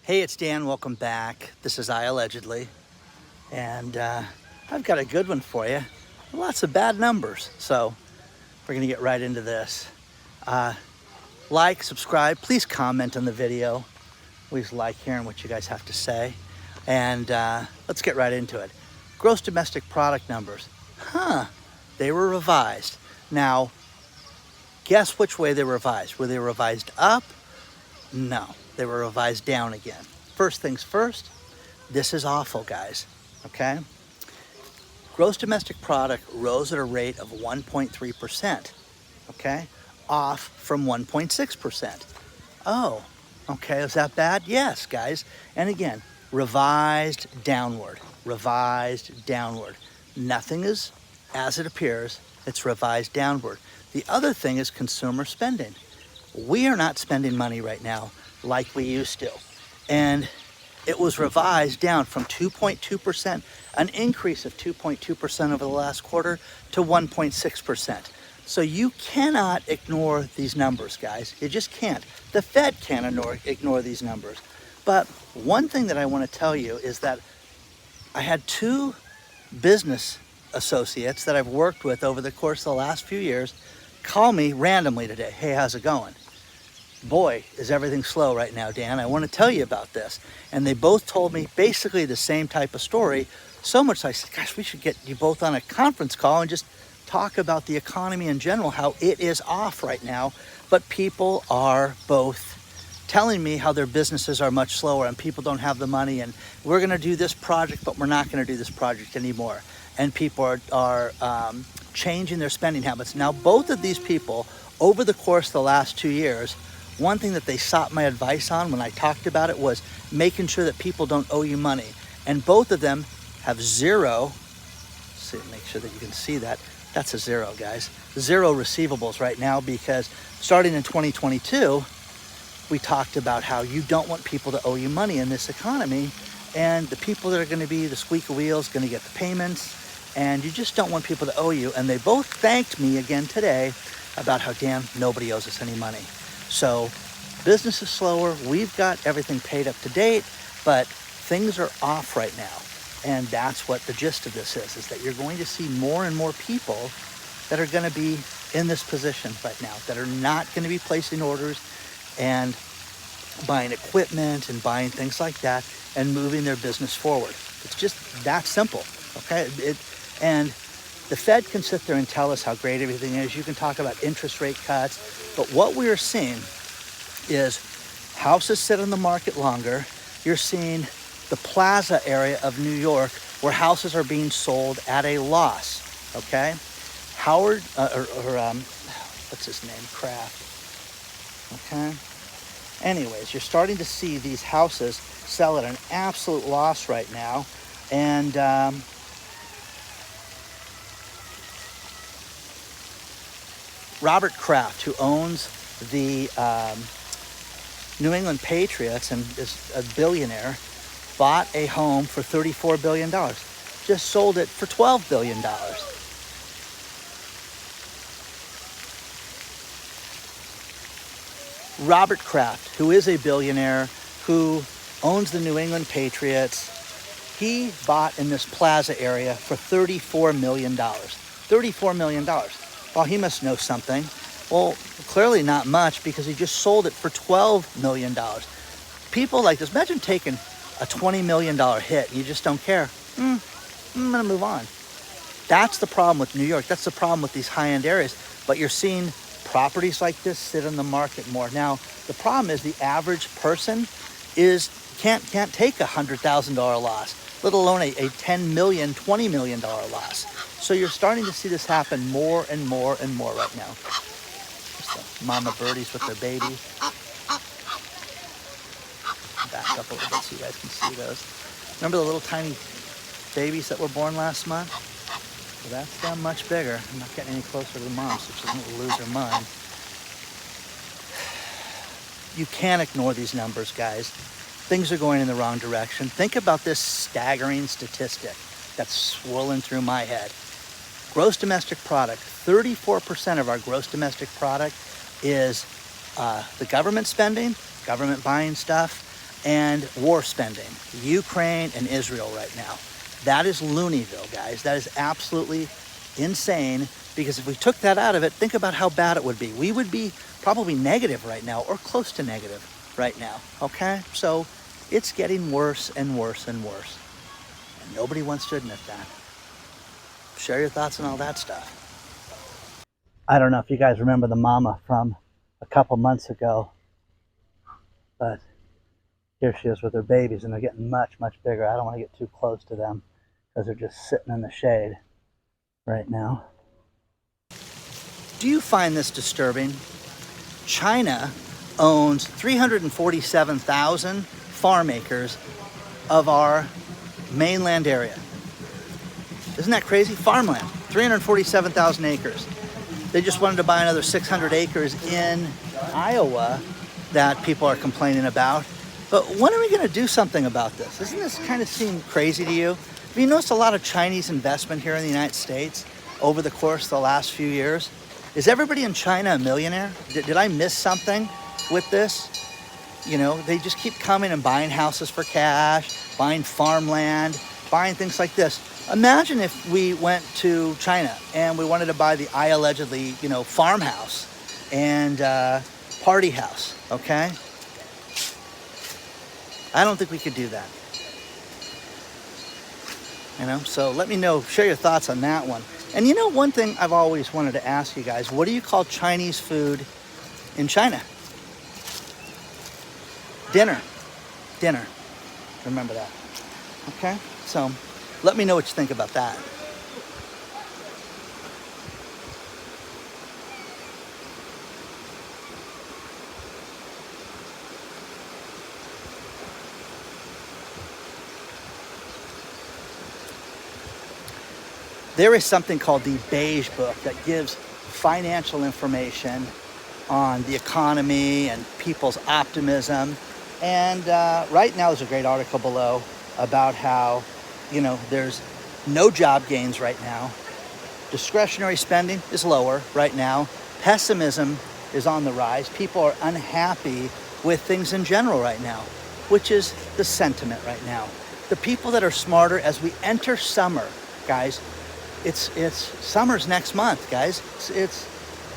Hey, it's Dan. Welcome back. This is iAllegedly, and I've got a good one for you. Lots of bad numbers, so we're going to get right into this. Like, subscribe, please comment on the video. We always like hearing what you guys have to say, and let's get right into it. Gross domestic product numbers. They were revised. Now, guess which way they were revised? Were they revised up? No, they were revised down again. First things first, this is awful, guys, okay? Gross domestic product rose at a rate of 1.3%, okay? Off from 1.6%. Oh, okay, is that bad? Yes, guys. And again, revised downward. Nothing is as it appears, it's revised downward. The other thing is consumer spending. We are not spending money right now like we used to. And it was revised down from 2.2%, an increase of 2.2% over the last quarter, to 1.6%. So you cannot ignore these numbers, guys. You just can't. The Fed can't ignore these numbers. But one thing that I want to tell you is that I had two business associates that I've worked with over the course of the last few years call me randomly today. Hey, how's it going? Boy, is everything slow right now, Dan. I want to tell you about this. And they both told me basically the same type of story. So much so I said, gosh, we should get you both on a conference call and just talk about the economy in general, how it is off right now. But people are both telling me how their businesses are much slower and people don't have the money, and we're going to do this project, but we're not going to do this project anymore. And people are changing their spending habits. Now, both of these people, over the course of the last 2 years, one thing that they sought my advice on when I talked about it was making sure that people don't owe you money. And both of them have zero, see, make sure that you can see that. That's a zero, guys. Zero receivables right now, because starting in 2022, we talked about how you don't want people to owe you money in this economy. And the people that are going to be the squeaky wheels going to get the payments. And you just don't want people to owe you. And they both thanked me again today about how, Dan, nobody owes us any money. So business is slower. We've got everything paid up to date, but things are off right now. And that's what the gist of this is that you're going to see more and more people that are going to be in this position right now, that are not going to be placing orders and buying equipment and buying things like that and moving their business forward. It's just that simple, okay? And the Fed can sit there and tell us how great everything is. You can talk about interest rate cuts, but what we are seeing is houses sit on the market longer. You're seeing the plaza area of New York where houses are being sold at a loss, okay? What's his name? Kraft, okay? Anyways, you're starting to see these houses sell at an absolute loss right now. And Robert Kraft, who owns the New England Patriots and is a billionaire, bought a home for $34 billion. Just sold it for $12 billion. Robert Kraft, who is a billionaire, who owns the New England Patriots, he bought in this plaza area for $34 million. $34 million. Well, he must know something. Well, clearly not much, because he just sold it for $12 million. People like this, imagine taking a $20 million hit and you just don't care. I'm going to move on. That's the problem with New York. That's the problem with these high-end areas. But you're seeing properties like this sit in the market more. Now, the problem is the average person can't take a $100,000 loss, let alone a $10 million, $20 million loss. So you're starting to see this happen more and more and more right now. Just the mama birdies with their baby. Back up a little bit so you guys can see those. Remember the little tiny babies that were born last month? Well, that's them much bigger. I'm not getting any closer to the mom, so she doesn't lose her mind. You can't ignore these numbers, guys. Things are going in the wrong direction. Think about this staggering statistic that's swirling through my head. Gross domestic product, 34% of our gross domestic product is the government spending, government buying stuff, and war spending, Ukraine and Israel right now. That is Looneyville, guys. That is absolutely insane, because if we took that out of it, think about how bad it would be. We would be probably negative right now, or close to negative right now, okay? So it's getting worse and worse and worse. And nobody wants to admit that. Share your thoughts on all that stuff. I don't know if you guys remember the mama from a couple months ago, but here she is with her babies, and they're getting much, much bigger. I don't want to get too close to them because they're just sitting in the shade right now. Do you find this disturbing? China owns 347,000 farm acres of our mainland area. Isn't that crazy? Farmland, 347,000 acres. They just wanted to buy another 600 acres in Iowa that people are complaining about. But when are we going to do something about this? Doesn't this kind of seem crazy to you? Have you noticed a lot of Chinese investment here in the United States over the course of the last few years? Is everybody in China a millionaire? Did I miss something with this? You know, they just keep coming and buying houses for cash, buying farmland, buying things like this. Imagine if we went to China and we wanted to buy the iAllegedly, farmhouse and party house, okay? I don't think we could do that. So let me know, share your thoughts on that one. And one thing I've always wanted to ask you guys, what do you call Chinese food in China? Dinner. Remember that. Okay? So let me know what you think about that. There is something called the Beige Book that gives financial information on the economy and people's optimism. And right now there's a great article below about how, there's no job gains right now. Discretionary spending is lower right now. Pessimism is on the rise. People are unhappy with things in general right now, which is the sentiment right now. The people that are smarter as we enter summer, guys, it's summer's next month, guys. It's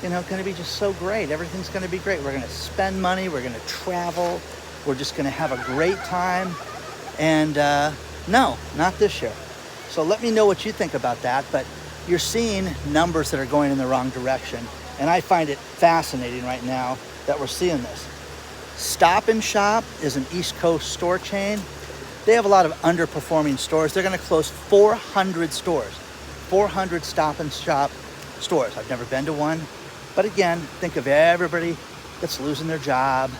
going to be just so great. Everything's going to be great. We're going to spend money. We're going to travel. We're just going to have a great time. And no, not this year. So let me know what you think about that. But you're seeing numbers that are going in the wrong direction. And I find it fascinating right now that we're seeing this. Stop and Shop is an East Coast store chain. They have a lot of underperforming stores. They're going to close 400 stores. 400 Stop and Shop stores. I've never been to one. But again, think of everybody that's losing their job.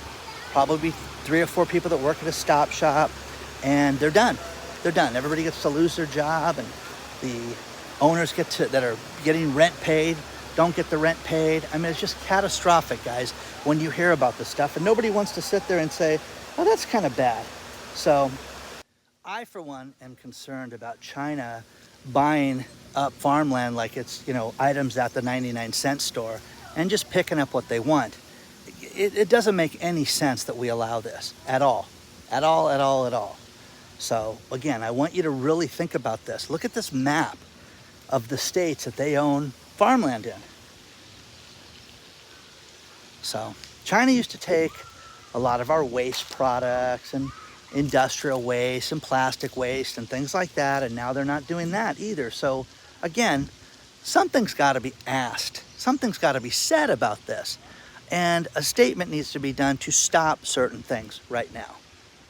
Probably 3 or 4 people that work at a Stop Shop. And they're done. They're done. Everybody gets to lose their job. And the owners that are getting rent paid don't get the rent paid. I mean, it's just catastrophic, guys, when you hear about this stuff. And nobody wants to sit there and say, oh, that's kind of bad. So I, for one, am concerned about China buying up farmland like it's, items at the 99-cent store and just picking up what they want. It doesn't make any sense that we allow this at all. At all. So again, I want you to really think about this. Look at this map of the states that they own farmland in. So China used to take a lot of our waste products and industrial waste and plastic waste and things like that, and now they're not doing that either. So again, something's got to be asked. Something's got to be said about this. And a statement needs to be done to stop certain things right now.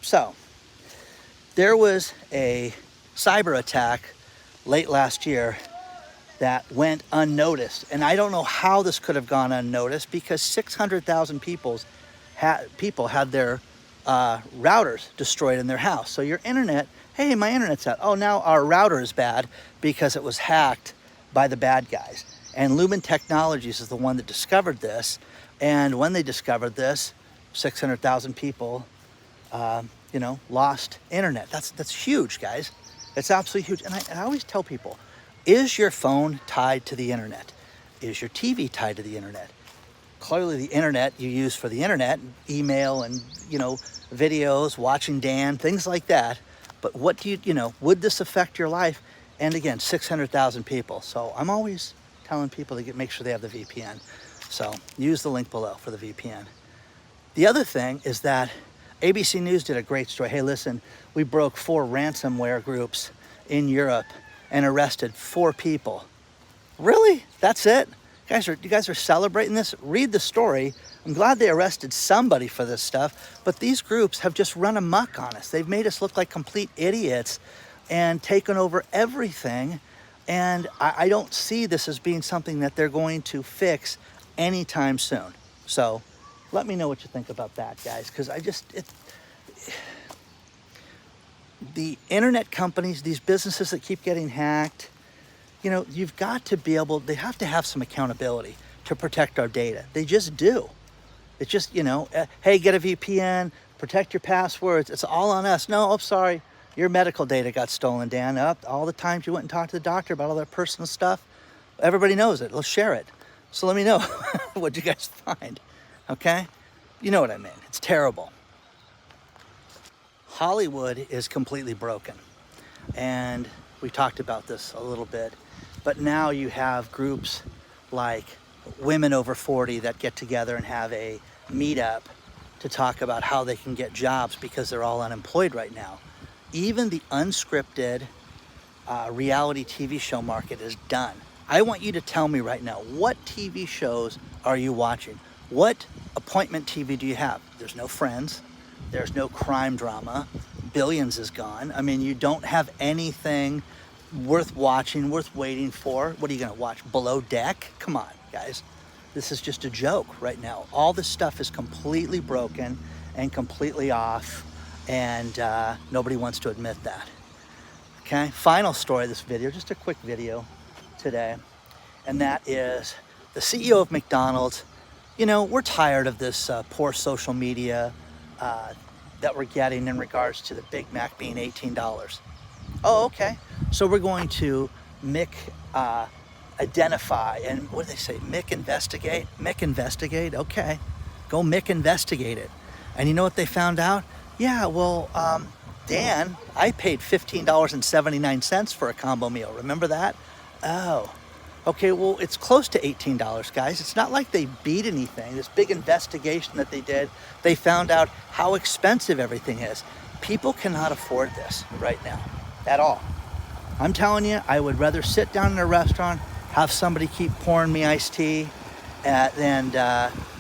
So there was a cyber attack late last year that went unnoticed. And I don't know how this could have gone unnoticed, because 600,000 people had their routers destroyed in their house. So your internet, hey, my internet's out. Oh, now our router is bad because it was hacked by the bad guys. And Lumen Technologies is the one that discovered this. And when they discovered this, 600,000 people, lost internet. That's huge, guys. It's absolutely huge. And I always tell people, is your phone tied to the internet? Is your TV tied to the internet? clearly the internet you use for the internet, email and, videos, watching Dan, things like that. But what do would this affect your life? And again, 600,000 people. So I'm always telling people to make sure they have the VPN. So use the link below for the VPN. The other thing is that ABC News did a great story. Hey, listen, we broke 4 ransomware groups in Europe and arrested 4 people. Really? That's it? You guys are celebrating this? Read the story. I'm glad they arrested somebody for this stuff, but these groups have just run amok on us. They've made us look like complete idiots and taken over everything. And I don't see this as being something that they're going to fix anytime soon. So let me know what you think about that, guys, because the internet companies, these businesses that keep getting hacked, you've got to be able, they have to have some accountability to protect our data. They just do. It's just, hey, get a VPN, protect your passwords. It's all on us. No, I'm sorry. Your medical data got stolen, Dan. All the times you went and talked to the doctor about all their personal stuff. Everybody knows it. Let's share it. So let me know what you guys find. Okay? You know what I mean. It's terrible. Hollywood is completely broken. And we talked about this a little bit. But now you have groups like women over 40 that get together and have a meetup to talk about how they can get jobs because they're all unemployed right now. Even the unscripted reality TV show market is done. I want you to tell me right now, what TV shows are you watching? What appointment TV do you have? There's no Friends. There's no crime drama. Billions is gone. I mean, you don't have anything worth watching, worth waiting for. What are you going to watch? Below Deck? Come on, guys. This is just a joke right now. All this stuff is completely broken and completely off, and nobody wants to admit that. Okay, final story of this video, just a quick video today, and that is the CEO of McDonald's. We're tired of this poor social media that we're getting in regards to the Big Mac being $18. Oh, okay. So we're going to identify, and what do they say? Investigate? Investigate? Okay. Go investigate it. And you know what they found out? Yeah, well, Dan, I paid $15.79 for a combo meal. Remember that? Oh. Okay, well, it's close to $18, guys. It's not like they beat anything. This big investigation that they did, they found out how expensive everything is. People cannot afford this right now at all. I'm telling you, I would rather sit down in a restaurant, have somebody keep pouring me iced tea, and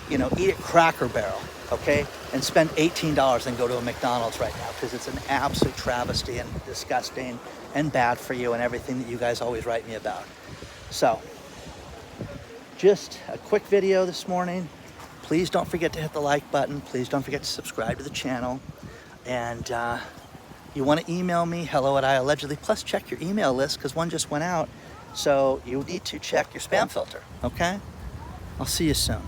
eat at Cracker Barrel, okay, and spend $18 than go to a McDonald's right now, because it's an absolute travesty and disgusting and bad for you and everything that you guys always write me about. So, just a quick video this morning. Please don't forget to hit the like button. Please don't forget to subscribe to the channel. And you want to email me, hello@iAllegedly. Plus, check your email list, because one just went out. So you need to check your spam filter, okay? I'll see you soon.